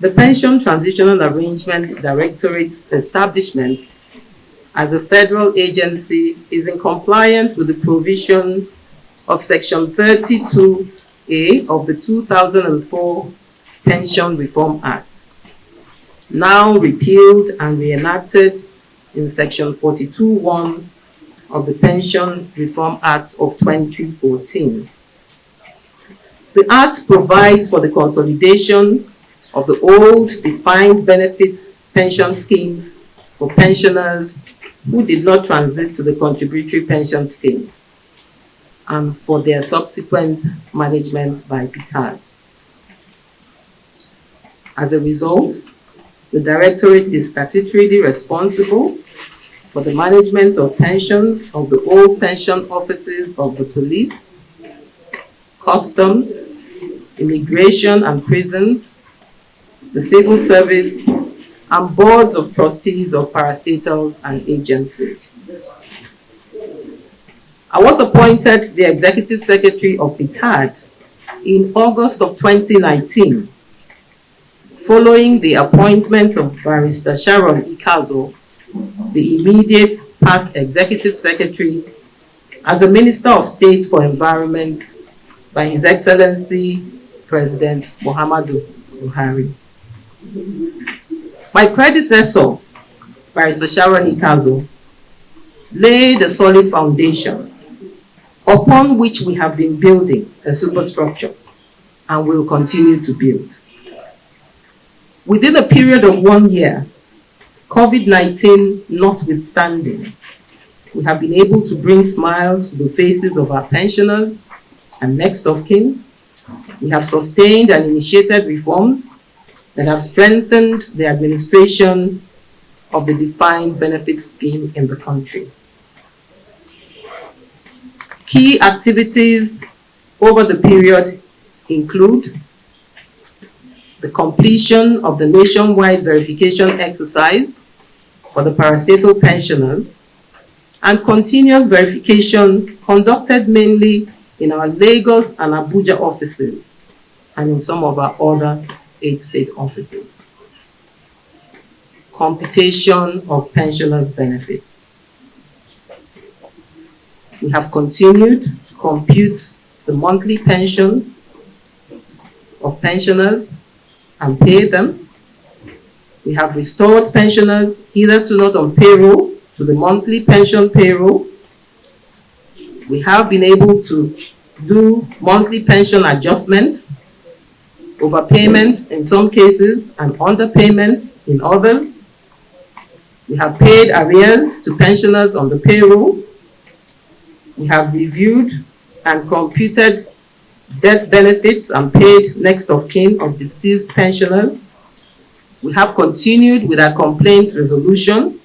The Pension Transitional Arrangement Directorate's establishment as a federal agency is in compliance with the provision of Section 32A of the 2004 Pension Reform Act, now repealed and reenacted in Section 42(1) of the Pension Reform Act of 2014. The Act provides for the consolidation of the old defined benefit pension schemes for pensioners who did not transit to the contributory pension scheme and for their subsequent management by PTAD. As a result, the Directorate is statutorily responsible for the management of pensions of the old pension offices of the police, customs, immigration and prisons, the civil service, and boards of trustees of parastatals and agencies. I was appointed the Executive Secretary of PTAD in August of 2019, following the appointment of Barrister Sharon Ikazo, the immediate past Executive Secretary, as the Minister of State for Environment by His Excellency President Muhammadu Buhari. My predecessor, Barrister Sharon Ikazo, laid a solid foundation upon which we have been building a superstructure and will continue to build. Within a period of 1 year, COVID-19 notwithstanding, we have been able to bring smiles to the faces of our pensioners and next of kin. We have sustained and initiated reforms that have strengthened the administration of the defined benefit scheme in the country. Key activities over the period include the completion of the nationwide verification exercise for the parastatal pensioners and continuous verification conducted mainly in our Lagos and Abuja offices and in some of our other 8 state offices. Computation of pensioners' benefits. We have continued to compute the monthly pension of pensioners and pay them. We have restored pensioners hitherto not on payroll to the monthly pension payroll. We have been able to do monthly pension adjustments, overpayments in some cases and underpayments in others. We have paid arrears to pensioners on the payroll. We have reviewed and computed death benefits and paid next of kin of deceased pensioners. We have continued with our complaints resolution,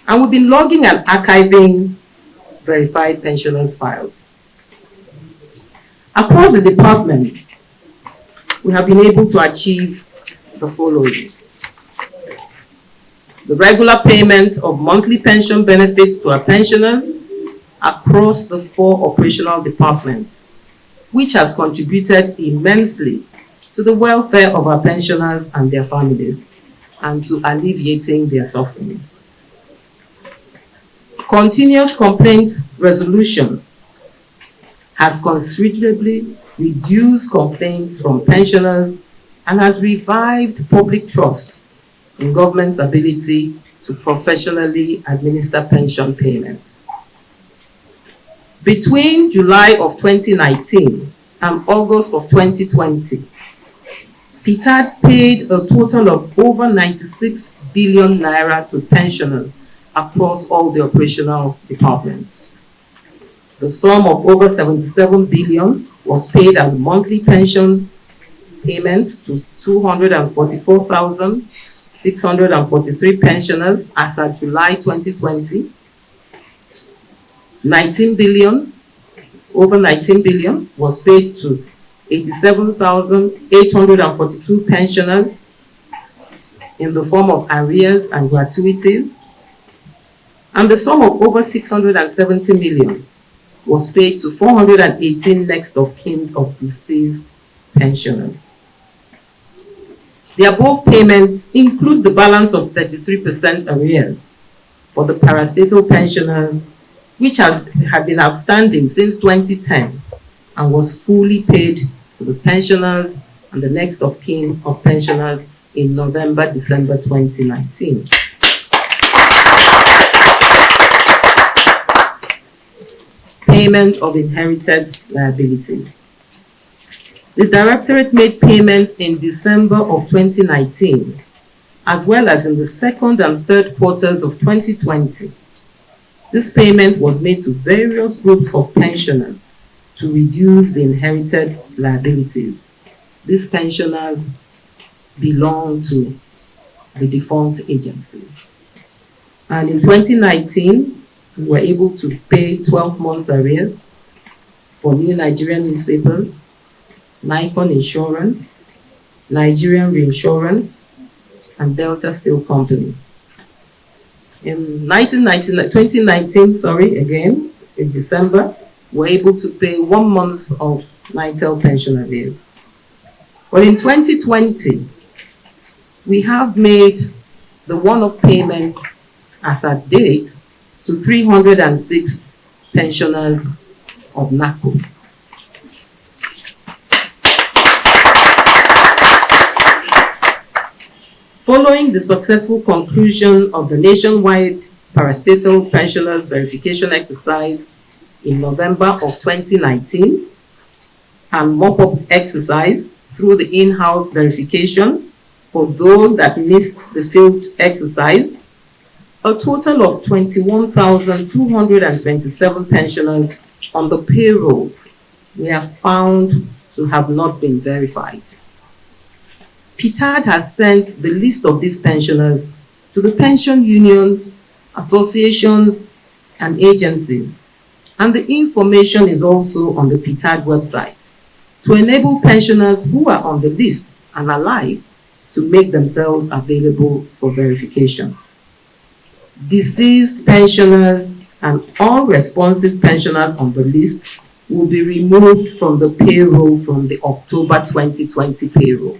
and we've been logging and archiving verified pensioners' files. Across the departments, we have been able to achieve the following: the regular payment of monthly pension benefits to our pensioners across the 4 operational departments, which has contributed immensely to the welfare of our pensioners and their families and to alleviating their sufferings. Continuous complaint resolution has considerably reduced complaints from pensioners and has revived public trust in government's ability to professionally administer pension payments. Between July of 2019 and August of 2020, PTAD paid a total of over 96 billion naira to pensioners across all the operational departments. The sum of over 77 billion was paid as monthly pensions payments to 244,643 pensioners as of July 2020. 19 billion, over 19 billion was paid to 87,842 pensioners in the form of arrears and gratuities, and the sum of over 670 million was paid to 418 next of kin of deceased pensioners. The above payments include the balance of 33% arrears for the parastatal pensioners, which had been outstanding since 2010 and was fully paid to the pensioners and the next of kin of pensioners in November, December 2019. Payment of inherited liabilities. The Directorate made payments in December of 2019, as well as in the second and third quarters of 2020. This payment was made to various groups of pensioners to reduce the inherited liabilities. These pensioners belong to the defunct agencies. And in 2019, we were able to pay 12 months arrears for New Nigerian Newspapers, Nikon Insurance, Nigerian Reinsurance, and Delta Steel Company. In 2019, in December, we were able to pay 1 month of NITEL pension arrears. But in 2020, we have made the one-off payment as at date to 306 pensioners of NACO. Following the successful conclusion of the nationwide parastatal pensioners verification exercise in November of 2019 and mop-up exercise through the in-house verification for those that missed the field exercise, a total of 21,227 pensioners on the payroll we have found to have not been verified. PTAD has sent the list of these pensioners to the pension unions, associations, and agencies, and the information is also on the PTAD website to enable pensioners who are on the list and alive to make themselves available for verification. Deceased pensioners and unresponsive pensioners on the list will be removed from the payroll from the October 2020 payroll.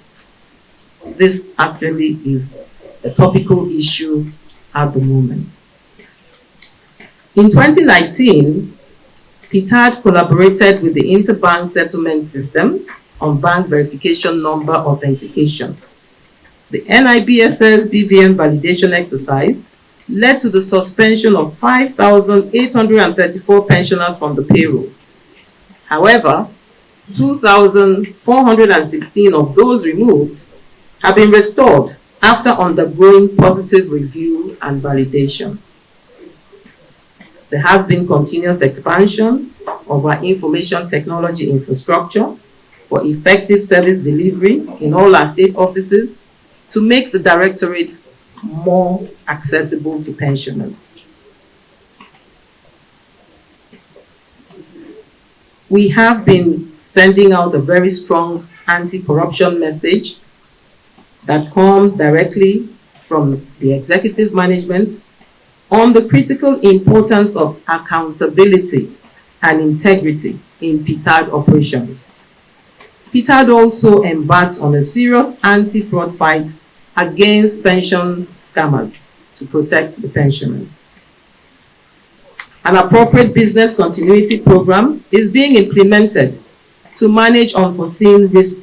This actually is a topical issue at the moment. In 2019, PTAD collaborated with the Interbank Settlement System on bank verification number authentication. The NIBSS BVN validation exercise led to the suspension of 5,834 pensioners from the payroll. However, 2,416 of those removed have been restored after undergoing positive review and validation. There has been continuous expansion of our information technology infrastructure for effective service delivery in all our state offices to make the Directorate more accessible to pensioners. We have been sending out a very strong anti-corruption message that comes directly from the executive management on the critical importance of accountability and integrity in PTAD operations. PTAD also embarks on a serious anti-fraud fight against pension scammers to protect the pensioners. An appropriate business continuity program is being implemented to manage unforeseen risk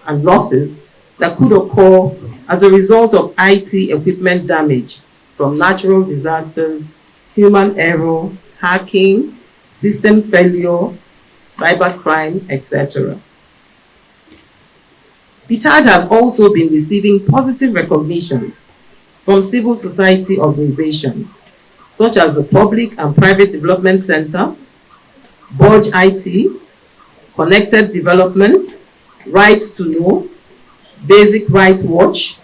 and losses that could occur as a result of IT equipment damage from natural disasters, human error, hacking, system failure, cybercrime, etc. PTAD has also been receiving positive recognitions from civil society organizations such as the Public and Private Development Center, Budge IT, Connected Development, Right to Know, Basic Right Watch,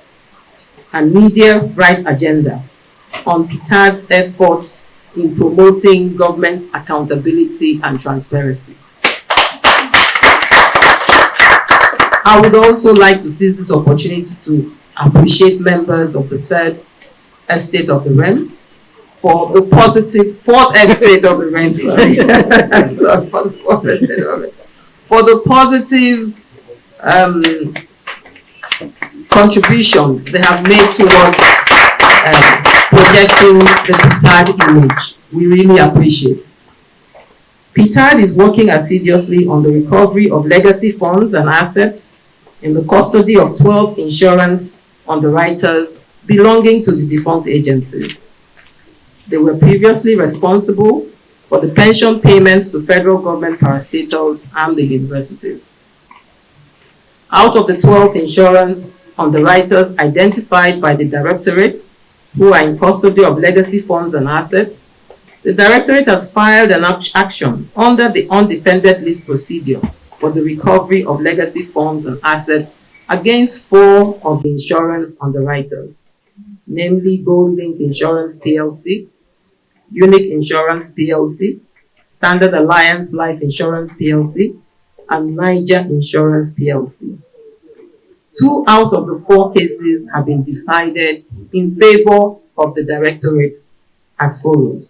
and Media Right Agenda on PTAD's efforts in promoting government accountability and transparency. I would also like to seize this opportunity to appreciate members of the third estate of the REM for the positive, fourth estate of the REM, sorry. Sorry, for the fourth estate of it. For the positive contributions they have made towards projecting the PTAD image. We really appreciate. PTAD is working assiduously on the recovery of legacy funds and assets in the custody of 12 insurance underwriters belonging to the defunct agencies. They were previously responsible for the pension payments to federal government parastatals and the universities. Out of the 12 insurance underwriters identified by the Directorate who are in custody of legacy funds and assets, the Directorate has filed an action under the undefended list procedure for the recovery of legacy funds and assets against 4 of the insurance underwriters, namely Gold Link Insurance PLC, Unique Insurance PLC, Standard Alliance Life Insurance PLC, and Niger Insurance PLC. 2 out of the 4 cases have been decided in favor of the Directorate as follows.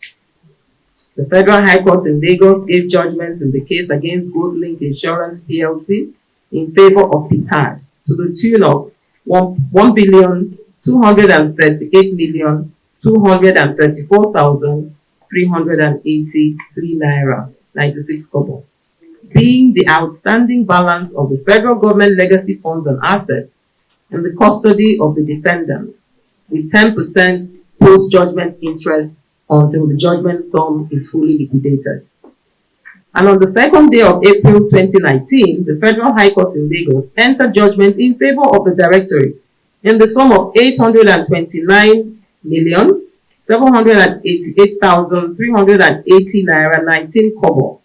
The Federal High Court in Lagos gave judgment in the case against Gold Link Insurance PLC in favor of PTAD to the tune of 1,238,234,383 Naira, 96 kobo, being the outstanding balance of the federal government legacy funds and assets in the custody of the defendant, with 10% post-judgment interest until the judgment sum is fully liquidated. And on the 2nd day of April 2019, the Federal High Court in Lagos entered judgment in favor of the Directorate in the sum of 829,788,380 Naira 19 kobo,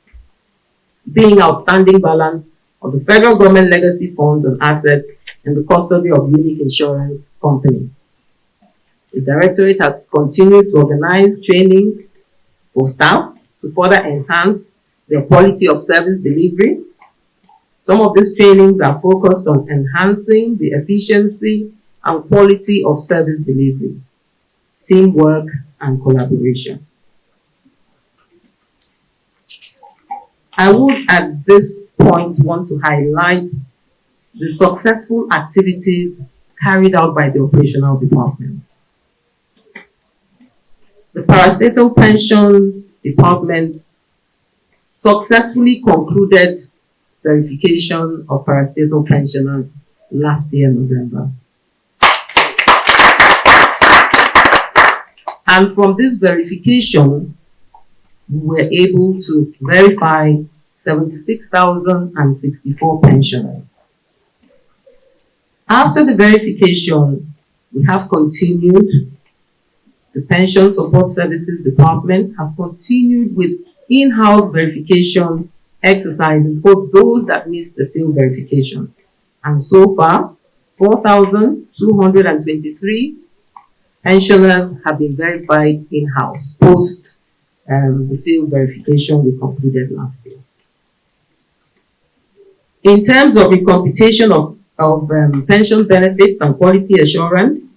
being outstanding balance of the federal government legacy funds and assets in the custody of Unique Insurance Company. The Directorate has continued to organize trainings for staff to further enhance their quality of service delivery. Some of these trainings are focused on enhancing the efficiency and quality of service delivery, teamwork, and collaboration. I would at this point want to highlight the successful activities carried out by the operational departments. The Parastatal Pensions Department successfully concluded verification of parastatal pensioners last year, November. And from this verification, we were able to verify 76,064 pensioners. After the verification, we have continued. The Pension Support Services Department has continued with in-house verification exercises for those that missed the field verification. And so far, 4,223 pensioners have been verified in-house post the field verification we concluded last year. In terms of recomputation of pension benefits and quality assurance,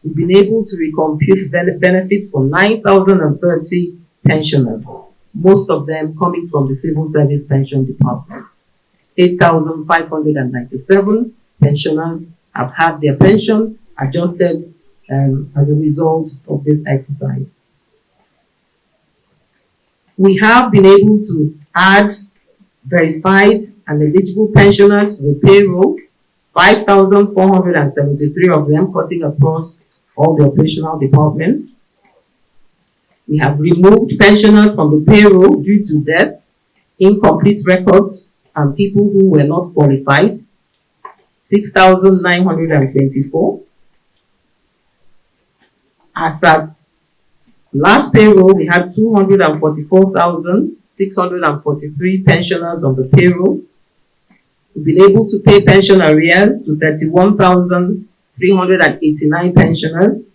we've been able to recompute benefits for 9,030 pensioners, most of them coming from the Civil Service Pension Department. 8,597 pensioners have had their pension adjusted as a result of this exercise. We have been able to add verified and eligible pensioners to the payroll, 5,473 of them cutting across all the operational departments. We have removed pensioners from the payroll due to death, incomplete records, and people who were not qualified, 6,924. As at last payroll, we had 244,643 pensioners on the payroll. We've been able to pay pension arrears to 31,389 pensioners.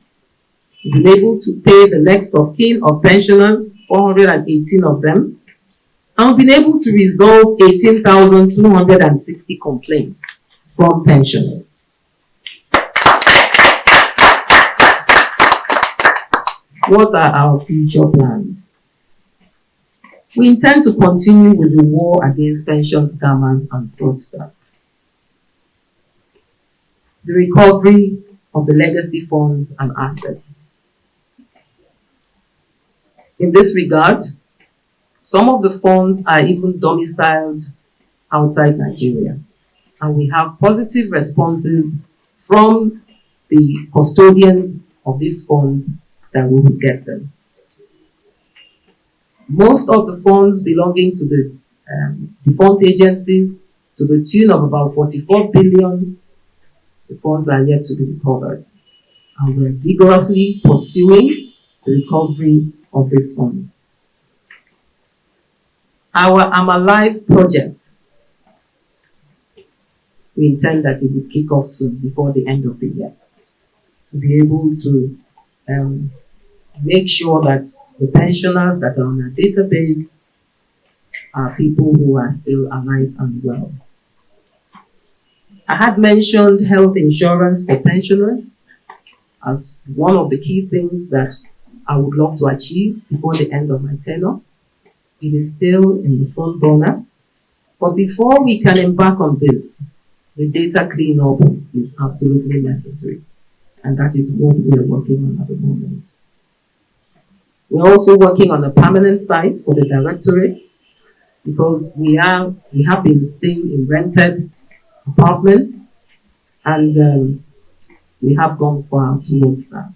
We've been able to pay the next of kin of pensioners, 418 of them. And we've been able to resolve 18,260 complaints from pensioners. What are our future plans? We intend to continue with the war against pension scammers and fraudsters. the recovery of the legacy funds and assets. In this regard, some of the funds are even domiciled outside Nigeria, and we have positive responses from the custodians of these funds that we will get them. Most of the funds belonging to the defunct agencies, to the tune of about 44 billion, the funds are yet to be recovered. And we're vigorously pursuing the recovery of these funds. Our I'm Alive project, we intend that it will kick off soon, before the end of the year, to be able to make sure that the pensioners that are on our database are people who are still alive and well. I had mentioned health insurance for pensioners as one of the key things that I would love to achieve before the end of my tenure. It is still in the front burner, but before we can embark on this, the data cleanup is absolutely necessary, and that is what we are working on at the moment. We're also working on a permanent site for the directorate, because we have been staying in rented apartments, and we have gone far towards that.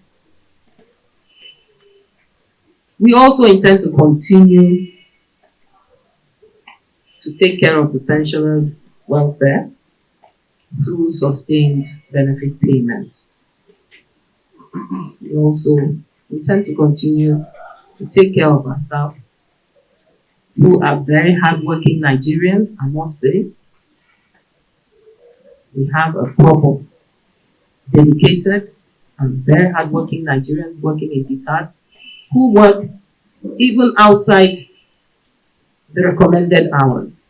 We also intend to continue to take care of the pensioners' welfare through sustained benefit payment. We also intend to continue to take care of our staff, who are very hardworking Nigerians, I must say. We have a crop of dedicated and very hardworking Nigerians working in PTAD, who work even outside the recommended hours.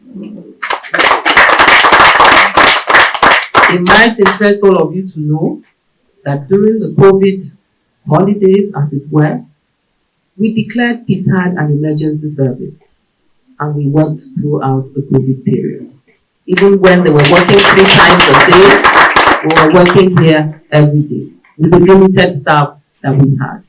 It might interest all of you to know that during the COVID holidays, as it were, we declared PTAD an emergency service, and we worked throughout the COVID period. Even when they were working 3 times a day, we were working here every day with the limited staff that we had.